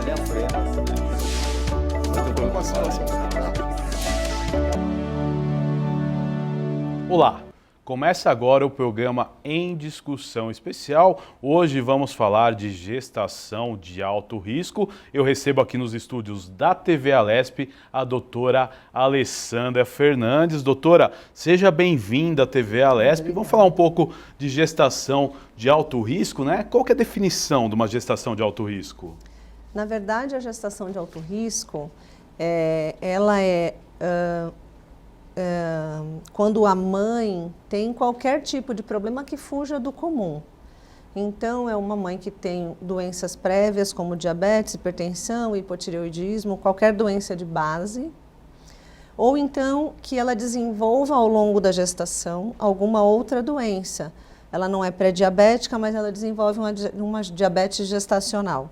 Maria Freitas, né? Olá, começa agora o programa Em Discussão Especial. Hoje vamos falar de gestação de alto risco. Eu recebo aqui nos estúdios da TV Alesp a doutora Alessandra Fernandes. Doutora, seja bem-vinda à TV Alesp. Vamos falar um pouco de gestação de alto risco, né? Qual que é a definição de uma gestação de alto risco? Na verdade, a gestação de alto risco, ela é quando a mãe tem qualquer tipo de problema que fuja do comum. Então, é uma mãe que tem doenças prévias como diabetes, hipertensão, hipotireoidismo, qualquer doença de base, ou então que ela desenvolva ao longo da gestação alguma outra doença. Ela não é pré-diabética, mas ela desenvolve uma diabetes gestacional.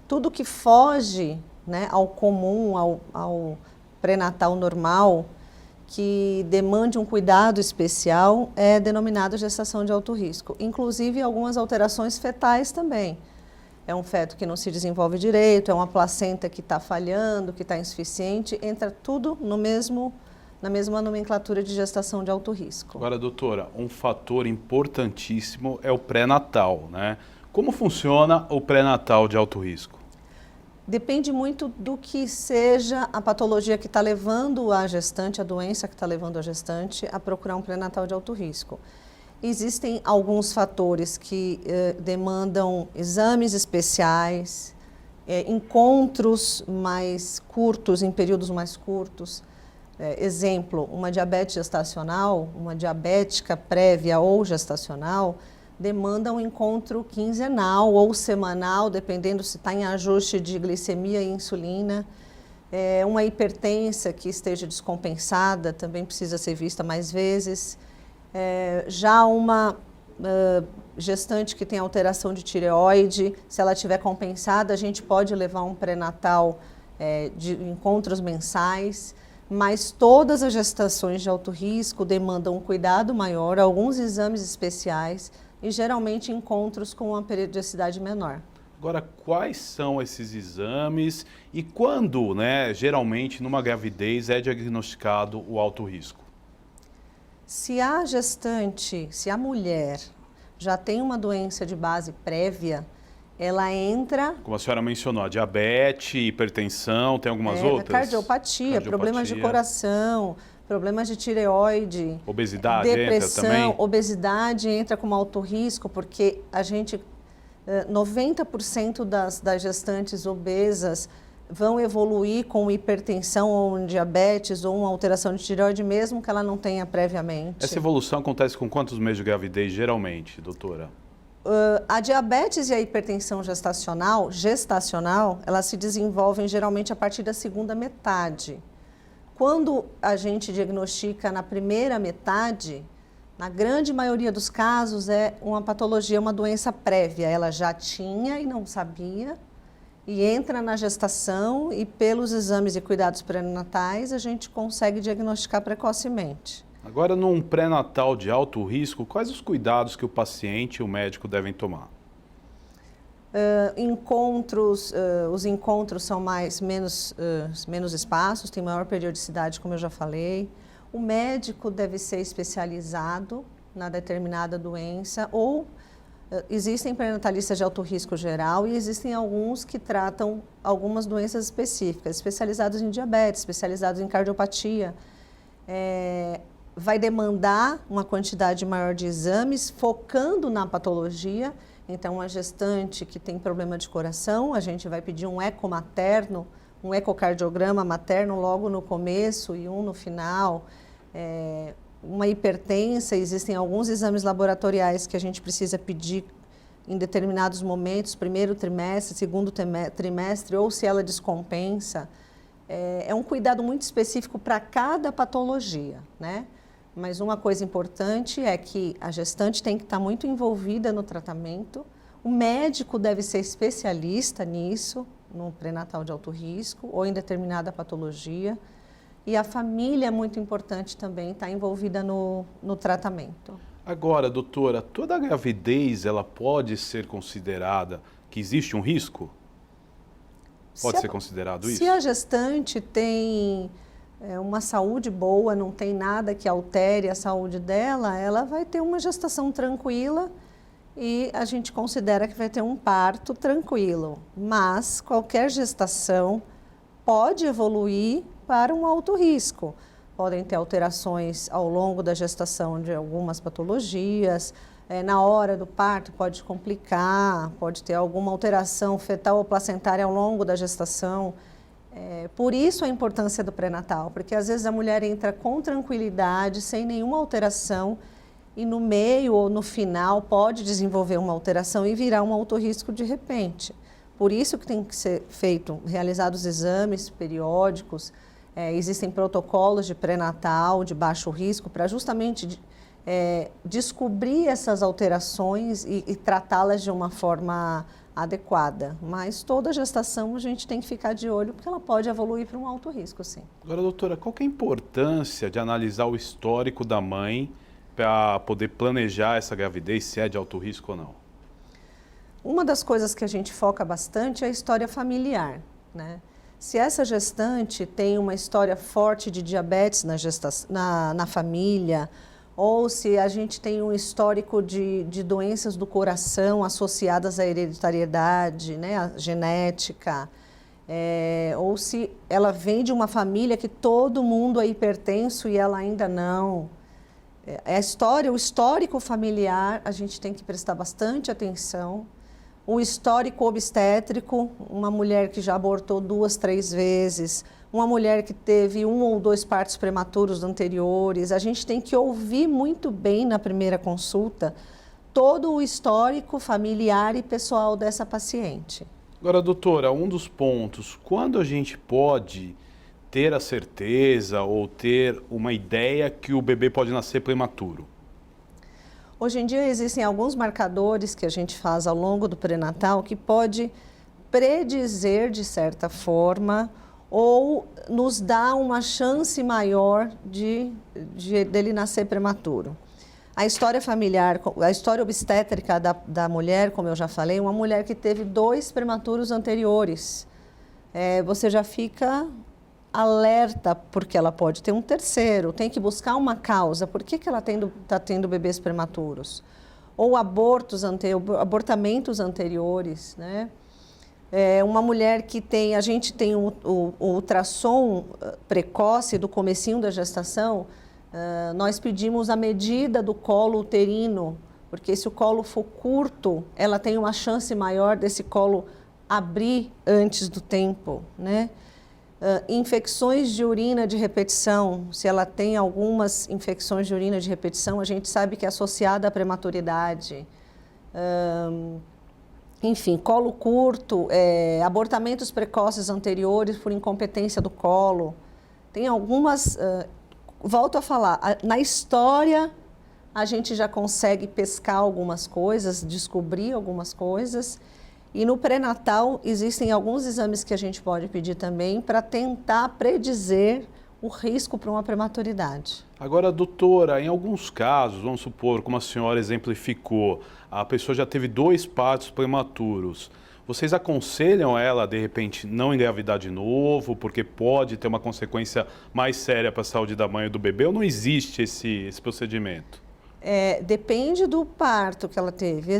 Tudo que foge, né, ao comum, ao pré-natal normal, que demande um cuidado especial, é denominado gestação de alto risco. Inclusive algumas alterações fetais também. É um feto que não se desenvolve direito, é uma placenta que está falhando, que está insuficiente, entra tudo na mesma nomenclatura de gestação de alto risco. Agora, doutora, um fator importantíssimo é o pré-natal, né? Como funciona o pré-natal de alto risco? Depende muito do que seja a patologia que está levando a gestante, a doença que está levando a gestante a procurar um pré-natal de alto risco. Existem alguns fatores que demandam exames especiais, encontros mais curtos, em períodos mais curtos. Exemplo, uma diabetes gestacional, uma diabética prévia ou gestacional, demanda um encontro quinzenal ou semanal, dependendo se está em ajuste de glicemia e insulina. Uma hipertensa que esteja descompensada também precisa ser vista mais vezes. Já uma gestante que tem alteração de tireoide, se ela estiver compensada, a gente pode levar um pré-natal de encontros mensais. Mas todas as gestações de alto risco demandam um cuidado maior, alguns exames especiais, e geralmente encontros com uma periodicidade menor. Agora, quais são esses exames e quando, né, geralmente numa gravidez é diagnosticado o alto risco? Se a gestante, se a mulher já tem uma doença de base prévia, ela entra... Como a senhora mencionou, a diabetes, hipertensão, tem algumas outras? Cardiopatia, problemas de coração, problemas de tireoide, obesidade depressão, entra também? Obesidade entra como alto risco, porque 90% das gestantes obesas vão evoluir com hipertensão ou diabetes ou uma alteração de tireoide, mesmo que ela não tenha previamente. Essa evolução acontece com quantos meses de gravidez, geralmente, doutora? A diabetes e a hipertensão gestacional, elas se desenvolvem geralmente a partir da segunda metade. Quando a gente diagnostica na primeira metade, na grande maioria dos casos é uma patologia, uma doença prévia. Ela já tinha e não sabia, e entra na gestação e pelos exames e cuidados pré-natais a gente consegue diagnosticar precocemente. Agora, num pré-natal de alto risco, quais os cuidados que o paciente e o médico devem tomar? Os encontros são menos espaços, tem maior periodicidade, como eu já falei. O médico deve ser especializado na determinada doença, ou existem pré-natalistas de alto risco geral e existem alguns que tratam algumas doenças específicas, especializados em diabetes, especializados em cardiopatia. Vai demandar uma quantidade maior de exames, focando na patologia. Então, a gestante que tem problema de coração, a gente vai pedir um eco materno, um ecocardiograma materno logo no começo e um no final. Uma hipertensa, existem alguns exames laboratoriais que a gente precisa pedir em determinados momentos, primeiro trimestre, segundo trimestre, ou se ela descompensa. É um cuidado muito específico para cada patologia, né? Mas uma coisa importante é que a gestante tem que estar muito envolvida no tratamento, o médico deve ser especialista nisso, no pré-natal de alto risco ou em determinada patologia, e a família é muito importante também, estar envolvida no tratamento. Agora, doutora, toda gravidez ela pode ser considerada que existe um risco? Pode ser considerado isso? Se a gestante tem uma saúde boa, não tem nada que altere a saúde dela, ela vai ter uma gestação tranquila e a gente considera que vai ter um parto tranquilo. Mas qualquer gestação pode evoluir para um alto risco. Podem ter alterações ao longo da gestação de algumas patologias, na hora do parto pode complicar, pode ter alguma alteração fetal ou placentária ao longo da gestação. Por isso a importância do pré-natal, porque às vezes a mulher entra com tranquilidade, sem nenhuma alteração, e no meio ou no final pode desenvolver uma alteração e virar um alto risco de repente. Por isso que tem que ser realizados exames periódicos, existem protocolos de pré-natal de baixo risco para justamente descobrir essas alterações e tratá-las de uma forma adequada. Mas toda gestação a gente tem que ficar de olho porque ela pode evoluir para um alto risco, sim. Agora, doutora, qual que é a importância de analisar o histórico da mãe para poder planejar essa gravidez, se é de alto risco ou não? Uma das coisas que a gente foca bastante é a história familiar, né? Se essa gestante tem uma história forte de diabetes na família, ou se a gente tem um histórico de doenças do coração associadas à hereditariedade, né, à genética, ou se ela vem de uma família que todo mundo é hipertenso e ela ainda não. O histórico familiar, a gente tem que prestar bastante atenção. O histórico obstétrico, uma mulher que já abortou 2, 3 vezes, uma mulher que teve 1 ou 2 partos prematuros anteriores, a gente tem que ouvir muito bem na primeira consulta todo o histórico familiar e pessoal dessa paciente. Agora, doutora, um dos pontos, quando a gente pode ter a certeza ou ter uma ideia que o bebê pode nascer prematuro? Hoje em dia existem alguns marcadores que a gente faz ao longo do pré-natal que pode predizer, de certa forma, ou nos dar uma chance maior dele nascer prematuro. A história familiar, a história obstétrica da mulher, como eu já falei, uma mulher que teve 2 prematuros anteriores. Você já fica alerta porque ela pode ter um terceiro, tem que buscar uma causa, por que ela está tendo bebês prematuros? Ou abortamentos anteriores, né? Uma mulher que a gente tem o ultrassom precoce do comecinho da gestação, nós pedimos a medida do colo uterino, porque se o colo for curto, ela tem uma chance maior desse colo abrir antes do tempo, né? Infecções de urina de repetição, se ela tem algumas infecções de urina de repetição, a gente sabe que é associada à prematuridade. Enfim, colo curto, abortamentos precoces anteriores por incompetência do colo. Tem algumas, volto a falar, na história a gente já consegue pescar algumas coisas, descobrir algumas coisas. E no pré-natal existem alguns exames que a gente pode pedir também para tentar predizer o risco para uma prematuridade. Agora, doutora, em alguns casos, vamos supor, como a senhora exemplificou, a pessoa já teve 2 partos prematuros. Vocês aconselham ela, de repente, não engravidar de novo, porque pode ter uma consequência mais séria para a saúde da mãe e do bebê, ou não existe esse procedimento? Depende do parto que ela teve.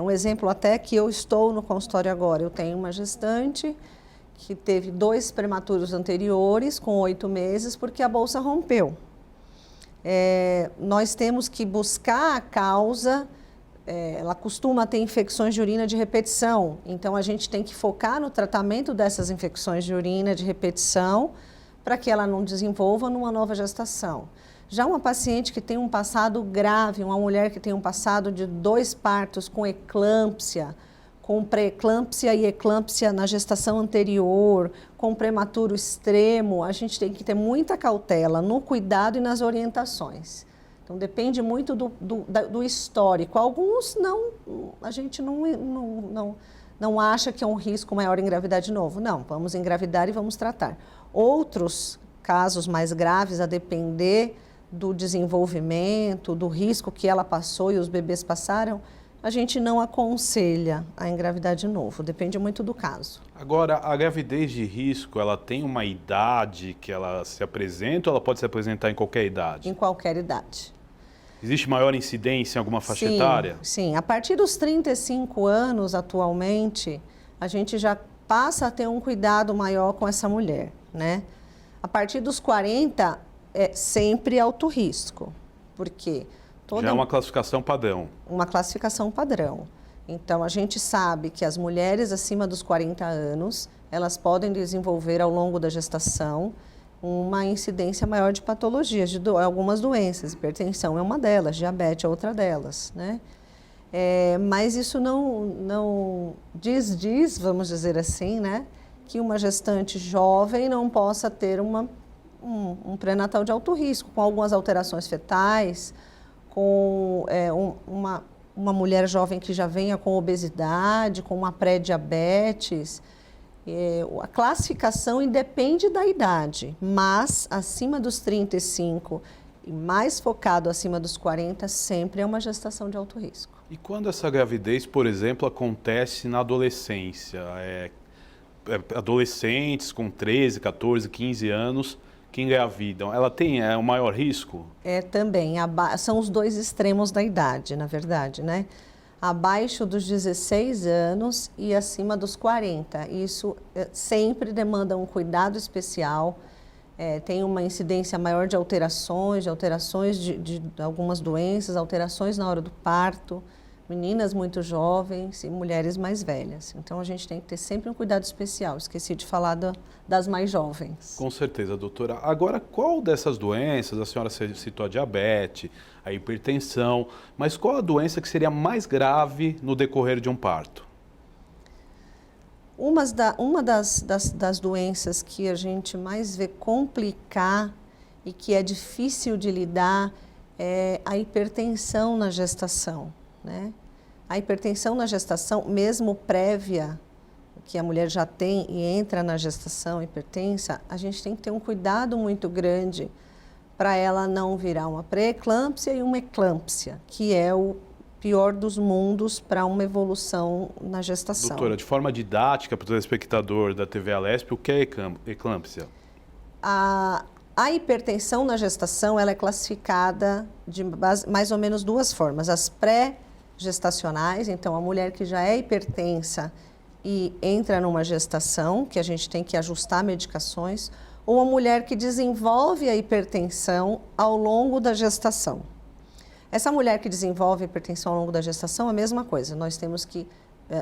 Um exemplo até que eu estou no consultório agora. Eu tenho uma gestante que teve 2 prematuros anteriores com 8 meses porque a bolsa rompeu. Nós temos que buscar a causa. Ela costuma ter infecções de urina de repetição, então a gente tem que focar no tratamento dessas infecções de urina de repetição para que ela não desenvolva numa nova gestação. Já uma paciente que tem um passado grave, uma mulher que tem um passado de 2 partos com eclâmpsia, com pré-eclâmpsia e eclâmpsia na gestação anterior, com prematuro extremo, a gente tem que ter muita cautela no cuidado e nas orientações. Então, depende muito do histórico. Alguns a gente não acha que é um risco maior engravidar de novo. Não, vamos engravidar e vamos tratar. Outros casos mais graves, a depender do desenvolvimento, do risco que ela passou e os bebês passaram, a gente não aconselha a engravidar de novo, depende muito do caso. Agora, a gravidez de risco, ela tem uma idade que ela se apresenta ou ela pode se apresentar em qualquer idade? Em qualquer idade. Existe maior incidência em alguma faixa etária? Sim, a partir dos 35 anos atualmente, a gente já passa a ter um cuidado maior com essa mulher, né? A partir dos 40 é sempre alto risco, porque Já é uma classificação padrão. Uma classificação padrão. Então, a gente sabe que as mulheres acima dos 40 anos, elas podem desenvolver ao longo da gestação uma incidência maior de patologias, de algumas doenças. Hipertensão é uma delas, diabetes é outra delas, né? Mas isso não diz, vamos dizer assim, né? Que uma gestante jovem não possa ter um pré-natal de alto risco, com algumas alterações fetais, com uma mulher jovem que já venha com obesidade, com uma pré-diabetes. A classificação independe da idade, mas acima dos 35 e mais focado acima dos 40, sempre é uma gestação de alto risco. E quando essa gravidez, por exemplo, acontece na adolescência? Adolescentes com 13, 14, 15 anos que engravidam, ela tem o maior risco? Também, são os dois extremos da idade, na verdade, né? Abaixo dos 16 anos e acima dos 40. Isso sempre demanda um cuidado especial, tem uma incidência maior de alterações de algumas doenças, alterações na hora do parto, meninas muito jovens e mulheres mais velhas. Então, a gente tem que ter sempre um cuidado especial. Esqueci de falar das mais jovens. Com certeza, doutora. Agora, qual dessas doenças, a senhora citou a diabetes, a hipertensão, mas qual a doença que seria mais grave no decorrer de um parto? Uma das doenças que a gente mais vê complicar e que é difícil de lidar é a hipertensão na gestação, né? A hipertensão na gestação, mesmo prévia, que a mulher já tem e entra na gestação hipertensa, a gente tem que ter um cuidado muito grande para ela não virar uma pré-eclâmpsia e uma eclâmpsia, que é o pior dos mundos para uma evolução na gestação. Doutora, de forma didática para o telespectador da TV Alesp, o que é eclâmpsia? A hipertensão na gestação ela é classificada de mais ou menos duas formas. As pré-gestacionais, então a mulher que já é hipertensa e entra numa gestação, que a gente tem que ajustar medicações, ou a mulher que desenvolve a hipertensão ao longo da gestação. Essa mulher que desenvolve hipertensão ao longo da gestação é a mesma coisa. Nós temos que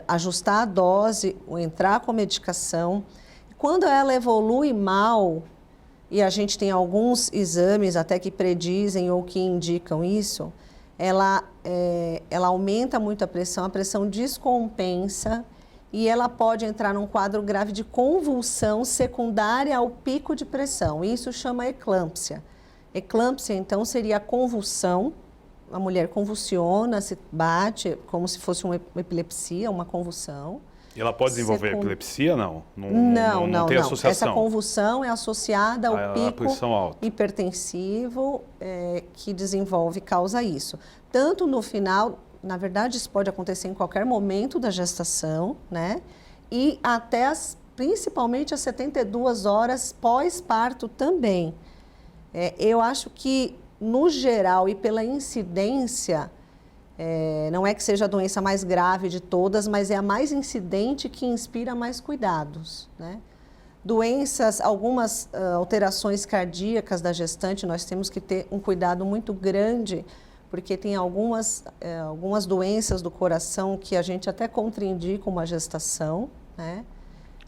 ajustar a dose, ou entrar com medicação. Quando ela evolui mal, e a gente tem alguns exames até que predizem ou que indicam isso, ela aumenta muito a pressão descompensa e ela pode entrar num quadro grave de convulsão secundária ao pico de pressão. Isso chama eclâmpsia. Eclâmpsia, então, seria a convulsão. A mulher convulsiona, se bate como se fosse uma epilepsia, uma convulsão. E ela pode desenvolver epilepsia, não? Não tem associação? Essa convulsão é associada ao pico alta. hipertensivo que desenvolve, causa isso. Tanto no final, na verdade isso pode acontecer em qualquer momento da gestação, né? E até principalmente as 72 horas pós-parto também. Eu acho que, no geral e pela incidência, não é que seja a doença mais grave de todas, mas é a mais incidente que inspira mais cuidados, né? Doenças, algumas alterações cardíacas da gestante, nós temos que ter um cuidado muito grande, porque tem algumas doenças do coração que a gente até contraindica uma gestação, né?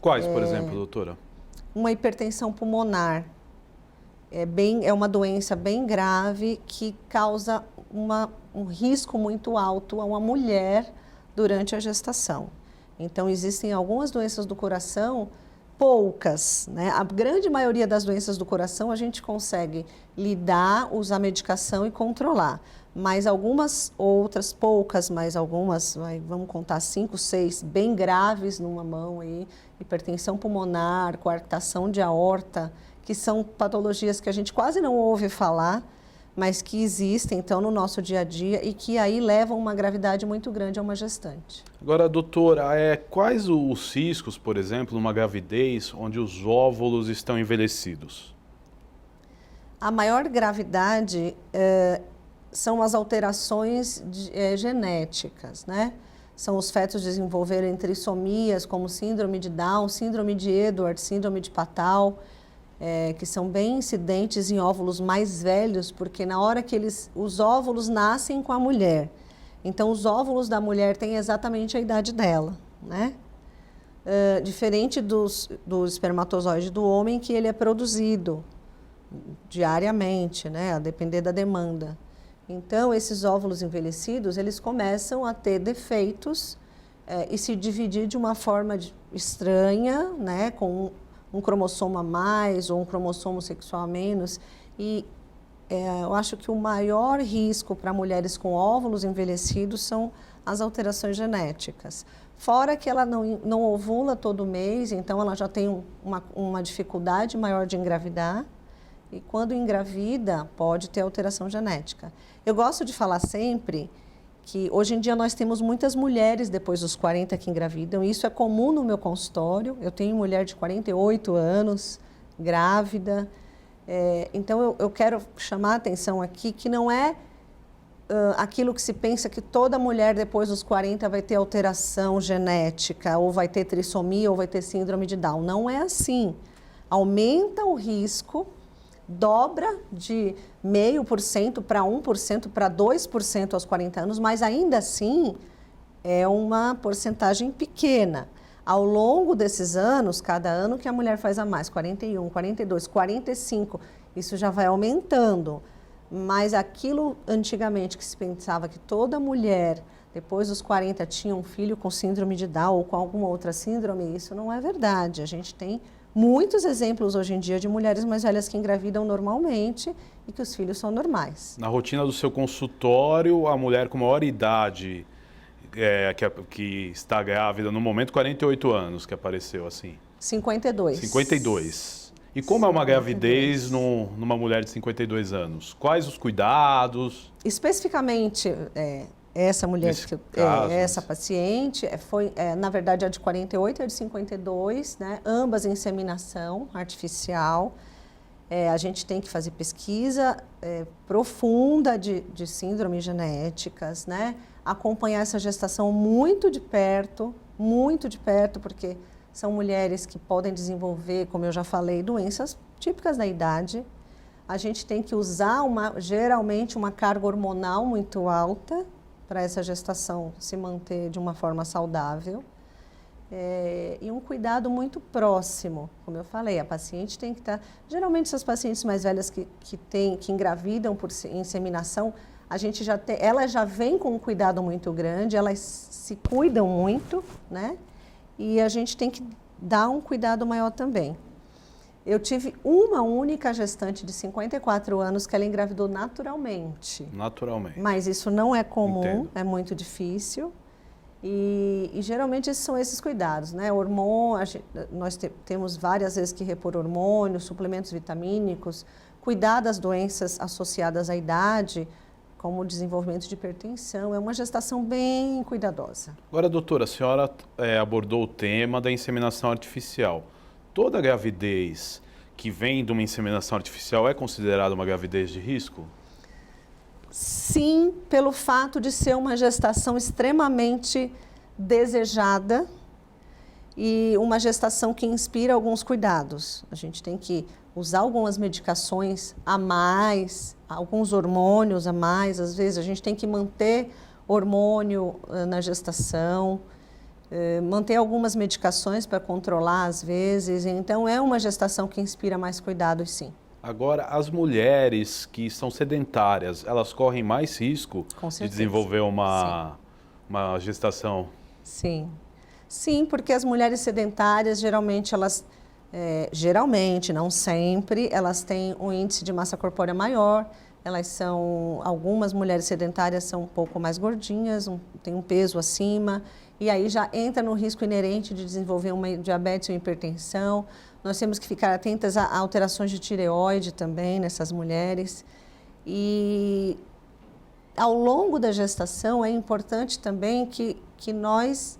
Quais, por exemplo, doutora? Uma hipertensão pulmonar. É uma doença bem grave que causa um risco muito alto a uma mulher durante a gestação. Então, existem algumas doenças do coração, poucas, né? A grande maioria das doenças do coração a gente consegue lidar, usar medicação e controlar. Mas algumas outras, poucas, mas algumas, vamos contar 5, 6, bem graves numa mão aí, hipertensão pulmonar, coarctação de aorta, que são patologias que a gente quase não ouve falar, mas que existem, então, no nosso dia a dia e que aí levam uma gravidade muito grande a uma gestante. Agora, doutora, quais os riscos, por exemplo, numa gravidez onde os óvulos estão envelhecidos? A maior gravidade são as alterações genéticas, né? São os fetos desenvolverem trissomias, como síndrome de Down, síndrome de Edwards, síndrome de Patau, que são bem incidentes em óvulos mais velhos, porque na hora que os óvulos nascem com a mulher, então os óvulos da mulher têm exatamente a idade dela, né? Diferente do espermatozoide do homem, que ele é produzido diariamente, né? A depender da demanda. Então, esses óvulos envelhecidos, eles começam a ter defeitos e se dividir de uma forma estranha, né? Com um cromossomo a mais ou um cromossomo sexual a menos. E eu acho que o maior risco para mulheres com óvulos envelhecidos são as alterações genéticas. Fora que ela não ovula todo mês, então ela já tem uma dificuldade maior de engravidar. E quando engravida, pode ter alteração genética. Eu gosto de falar sempre que hoje em dia nós temos muitas mulheres depois dos 40 que engravidam. Isso é comum no meu consultório. Eu tenho mulher de 48 anos, grávida. Então eu quero chamar a atenção aqui que não é aquilo que se pensa que toda mulher depois dos 40 vai ter alteração genética, ou vai ter trissomia, ou vai ter síndrome de Down. Não é assim. Aumenta o risco, dobra de 0,5% para 1%, para 2% aos 40 anos, mas ainda assim é uma porcentagem pequena. Ao longo desses anos, cada ano que a mulher faz a mais, 41, 42, 45, isso já vai aumentando. Mas aquilo antigamente que se pensava que toda mulher depois dos 40 tinha um filho com síndrome de Down ou com alguma outra síndrome, isso não é verdade. A gente tem muitos exemplos hoje em dia de mulheres mais velhas que engravidam normalmente e que os filhos são normais. Na rotina do seu consultório, a mulher com maior idade que está grávida no momento, 48 anos que apareceu assim? 52. 52. E como é uma gravidez numa mulher de 52 anos? Quais os cuidados? Especificamente, essa mulher, essa paciente, na verdade, a de 48 e a de 52, né? Ambas inseminação artificial. A gente tem que fazer pesquisa profunda de síndromes genéticas, né? Acompanhar essa gestação muito de perto, porque são mulheres que podem desenvolver, como eu já falei, doenças típicas da idade. A gente tem que usar, geralmente, uma carga hormonal muito alta para essa gestação se manter de uma forma saudável. E um cuidado muito próximo, como eu falei, a paciente tem que estar... Geralmente, essas pacientes mais velhas que engravidam por inseminação, elas já vêm com um cuidado muito grande, elas se cuidam muito, né? E a gente tem que dar um cuidado maior também. Eu tive uma única gestante de 54 anos que ela engravidou naturalmente. Naturalmente. Mas isso não é comum, Entendo. É muito difícil. E geralmente são esses cuidados, né? Nós temos várias vezes que repor hormônios, suplementos vitamínicos, cuidar das doenças associadas à idade, como o desenvolvimento de hipertensão. É uma gestação bem cuidadosa. Agora, doutora, a senhora abordou o tema da inseminação artificial. Toda gravidez que vem de uma inseminação artificial é considerada uma gravidez de risco? Sim, pelo fato de ser uma gestação extremamente desejada e uma gestação que inspira alguns cuidados. A gente tem que usar algumas medicações a mais, alguns hormônios a mais. Às vezes a gente tem que manter hormônio na gestação, manter algumas medicações para controlar às vezes. Então é uma gestação que inspira mais cuidados, sim. Agora, as mulheres que são sedentárias, elas correm mais risco de desenvolver uma gestação? Sim. Sim, porque as mulheres sedentárias, geralmente, não sempre, elas têm um índice de massa corpórea maior, algumas mulheres sedentárias são um pouco mais gordinhas, têm um peso acima, e aí já entra no risco inerente de desenvolver uma diabetes ou hipertensão. Nós temos que ficar atentas a alterações de tireoide também nessas mulheres. E ao longo da gestação é importante também que nós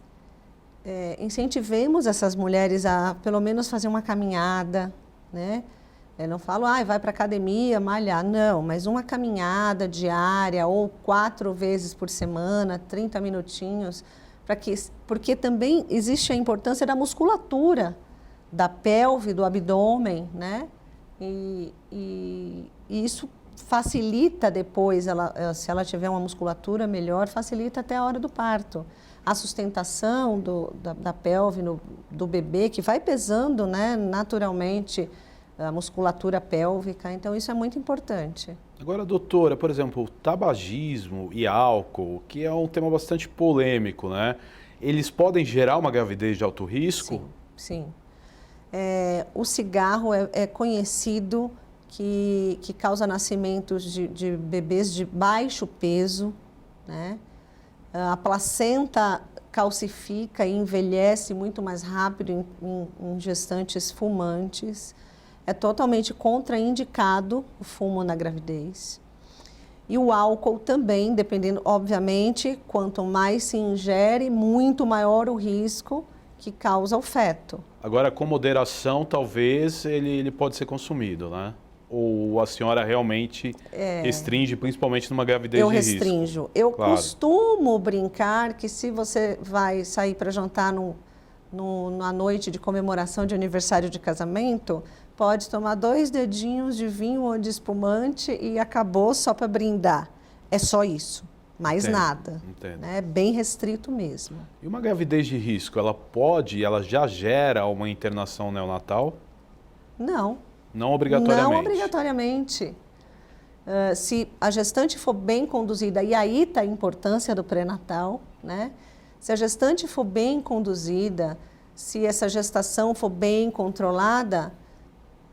incentivemos essas mulheres a pelo menos fazer uma caminhada, né? Eu não falo, vai para a academia, malhar, não, mas uma caminhada diária ou 4 vezes por semana, 30 minutinhos, porque também existe a importância da musculatura, da pelve, do abdômen, né? E isso facilita depois, se ela tiver uma musculatura melhor, facilita até a hora do parto. A sustentação da pelve do bebê, que vai pesando, né, naturalmente, a musculatura pélvica, então isso é muito importante. Agora, doutora, por exemplo, o tabagismo e álcool, que é um tema bastante polêmico, né? Eles podem gerar uma gravidez de alto risco? Sim. O cigarro é conhecido que causa nascimentos de bebês de baixo peso, né? A placenta calcifica e envelhece muito mais rápido em gestantes fumantes. É totalmente contraindicado o fumo na gravidez. E o álcool também, dependendo, obviamente, quanto mais se ingere, muito maior o risco que causa o feto. Agora, com moderação, talvez ele pode ser consumido, né? Ou a senhora realmente restringe, principalmente numa gravidez de risco? Eu restrinjo. Eu costumo brincar que se você vai sair para jantar na noite de comemoração de aniversário de casamento, pode tomar 2 dedinhos de vinho ou de espumante e acabou só para brindar. É só isso, mais nada. Entendo. É bem restrito mesmo. E uma gravidez de risco, ela já gera uma internação neonatal? Não. Não obrigatoriamente? Não obrigatoriamente. Se a gestante for bem conduzida, e aí está a importância do pré-natal, né? Se a gestante for bem conduzida, se essa gestação for bem controlada,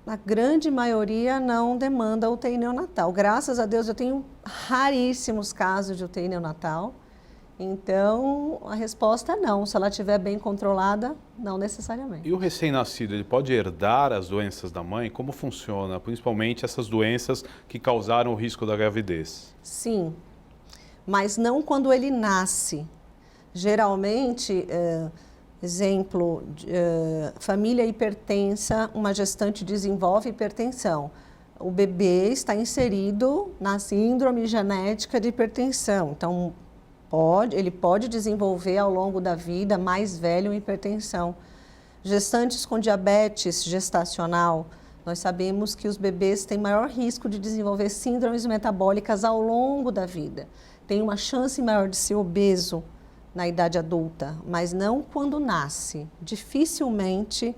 a grande maioria não demanda UTI neonatal. Graças a Deus eu tenho raríssimos casos de UTI neonatal. Então, a resposta é não. Se ela estiver bem controlada, não necessariamente. E o recém-nascido, ele pode herdar as doenças da mãe? Como funciona? Principalmente essas doenças que causaram o risco da gravidez. Sim, mas não quando ele nasce. Geralmente, exemplo, família hipertensa, uma gestante desenvolve hipertensão. O bebê está inserido na síndrome genética de hipertensão. Então, ele pode desenvolver ao longo da vida, mais velho, hipertensão. Gestantes com diabetes gestacional, nós sabemos que os bebês têm maior risco de desenvolver síndromes metabólicas ao longo da vida. Tem uma chance maior de ser obeso na idade adulta, mas não quando nasce. Dificilmente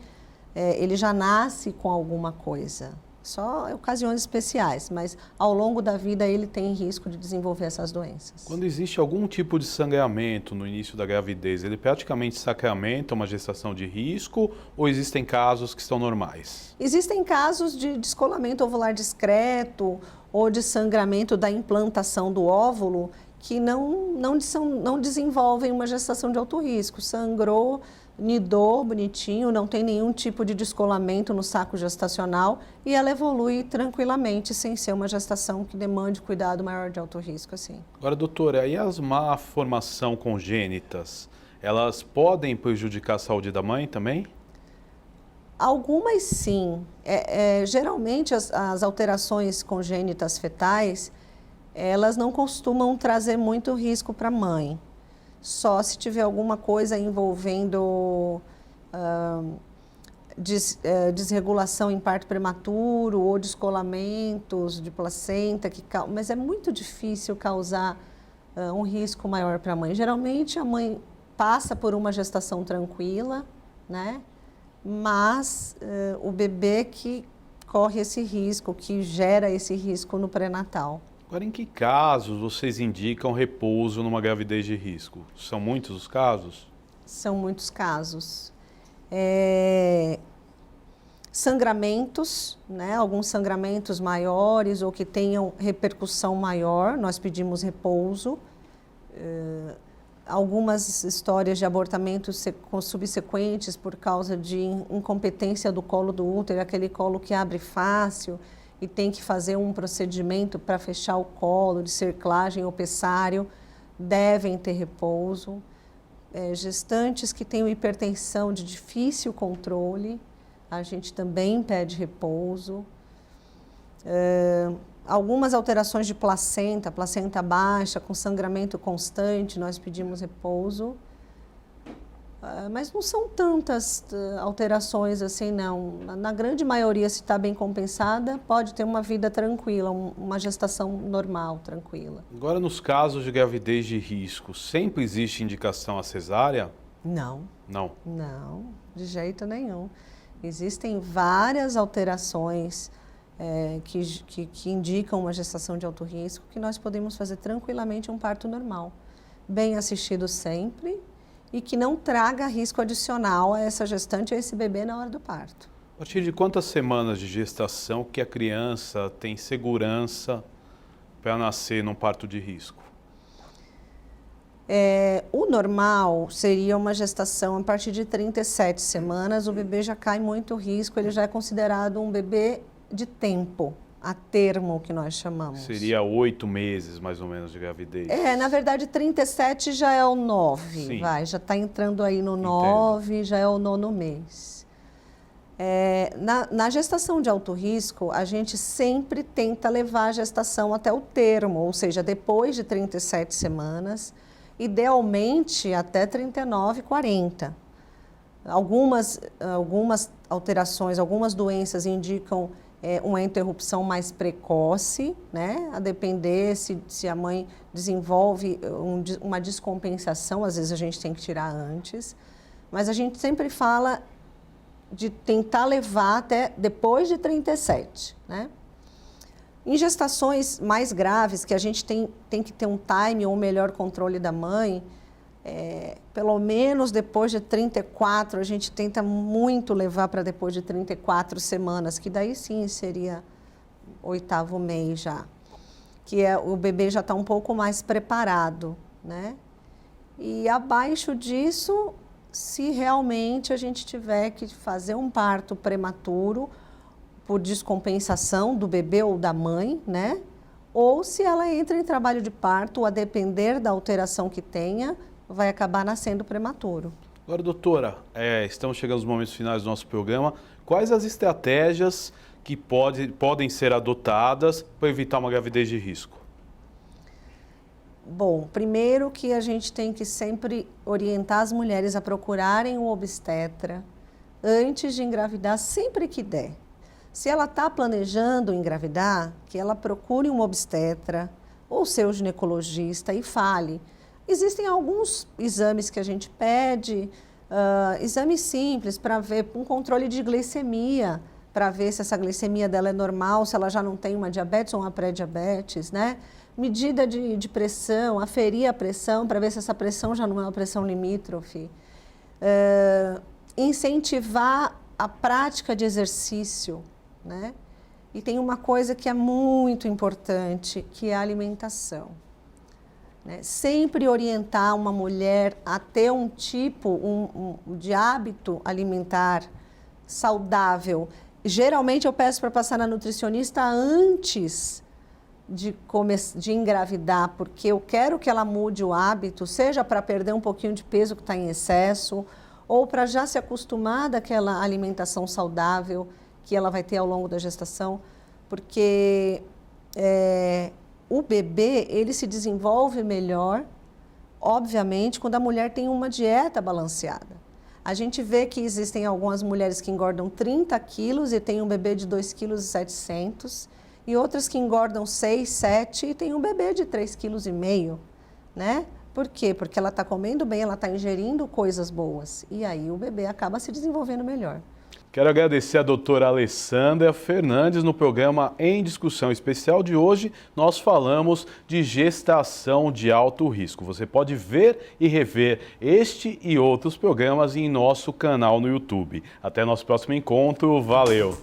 ele já nasce com alguma coisa. Só em ocasiões especiais, mas ao longo da vida ele tem risco de desenvolver essas doenças. Quando existe algum tipo de sangramento no início da gravidez, ele praticamente sacramenta uma gestação de risco ou existem casos que são normais? Existem casos de descolamento ovular discreto ou de sangramento da implantação do óvulo que não desenvolvem uma gestação de alto risco. Sangrou, nidou bonitinho, não tem nenhum tipo de descolamento no saco gestacional e ela evolui tranquilamente, sem ser uma gestação que demande cuidado maior de alto risco, assim. Agora, doutora, e as malformações congênitas, elas podem prejudicar a saúde da mãe também? Algumas sim. Geralmente as alterações congênitas fetais, elas não costumam trazer muito risco para a mãe. Só se tiver alguma coisa envolvendo desregulação em parto prematuro ou descolamentos de placenta, mas é muito difícil causar um risco maior para a mãe. Geralmente a mãe passa por uma gestação tranquila, né? Mas o bebê que corre esse risco, que gera esse risco no pré-natal. Agora, em que casos vocês indicam repouso numa gravidez de risco? São muitos os casos? São muitos casos. Sangramentos, né? Alguns sangramentos maiores ou que tenham repercussão maior, nós pedimos repouso. Algumas histórias de abortamento subsequentes por causa de incompetência do colo do útero, aquele colo que abre fácil e tem que fazer um procedimento para fechar o colo, de cerclagem ou pessário, devem ter repouso. Gestantes que tenham hipertensão de difícil controle, a gente também pede repouso. Algumas alterações de placenta baixa, com sangramento constante, nós pedimos repouso. Mas não são tantas alterações assim, não. Na grande maioria, se está bem compensada, pode ter uma vida tranquila, uma gestação normal, tranquila. Agora, nos casos de gravidez de risco, sempre existe indicação a cesárea? Não. Não? Não, de jeito nenhum. Existem várias alterações que indicam uma gestação de alto risco que nós podemos fazer tranquilamente um parto normal. Bem assistido sempre, e que não traga risco adicional a essa gestante, a esse bebê na hora do parto. A partir de quantas semanas de gestação que a criança tem segurança para nascer num parto de risco? O normal seria uma gestação a partir de 37 semanas, o bebê já cai muito risco, ele já é considerado um bebê de tempo, a termo, que nós chamamos. Seria 8 meses, mais ou menos, de gravidez. Na verdade, 37 já é o 9, já está entrando aí no 9, já é o 9º mês. Na gestação de alto risco, a gente sempre tenta levar a gestação até o termo, ou seja, depois de 37 semanas, idealmente até 39, 40. Algumas alterações, algumas doenças indicam uma interrupção mais precoce, né? A depender se a mãe desenvolve uma descompensação, às vezes a gente tem que tirar antes, mas a gente sempre fala de tentar levar até depois de 37, né? Em gestações mais graves, que a gente tem que ter um time ou um melhor controle da mãe, pelo menos depois de 34, a gente tenta muito levar para depois de 34 semanas, que daí sim seria 8º mês já, que o bebê já está um pouco mais preparado, né? E abaixo disso, se realmente a gente tiver que fazer um parto prematuro por descompensação do bebê ou da mãe, né? Ou se ela entra em trabalho de parto, a depender da alteração que tenha, vai acabar nascendo prematuro. Agora, doutora, estamos chegando aos momentos finais do nosso programa. Quais as estratégias que podem ser adotadas para evitar uma gravidez de risco? Bom, primeiro que a gente tem que sempre orientar as mulheres a procurarem o obstetra antes de engravidar, sempre que der. Se ela está planejando engravidar, que ela procure um obstetra ou seu ginecologista e fale. Existem alguns exames que a gente pede, exames simples para ver um controle de glicemia, para ver se essa glicemia dela é normal, se ela já não tem uma diabetes ou uma pré-diabetes, né? Medida de pressão, aferir a pressão para ver se essa pressão já não é uma pressão limítrofe. Incentivar a prática de exercício, né? E tem uma coisa que é muito importante, que é a alimentação. Né? Sempre orientar uma mulher a ter um tipo de hábito alimentar saudável. Geralmente eu peço para passar na nutricionista antes de engravidar, porque eu quero que ela mude o hábito, seja para perder um pouquinho de peso que está em excesso, ou para já se acostumar daquela alimentação saudável que ela vai ter ao longo da gestação, porque o bebê, ele se desenvolve melhor, obviamente, quando a mulher tem uma dieta balanceada. A gente vê que existem algumas mulheres que engordam 30 quilos e têm um bebê de 2,7 kg, e outras que engordam 6, 7 e têm um bebê de 3,5 kg, né? Por quê? Porque ela está comendo bem, ela está ingerindo coisas boas, e aí o bebê acaba se desenvolvendo melhor. Quero agradecer a doutora Alessandra Fernandes. No programa Em Discussão Especial de hoje, nós falamos de gestação de alto risco. Você pode ver e rever este e outros programas em nosso canal no YouTube. Até nosso próximo encontro. Valeu!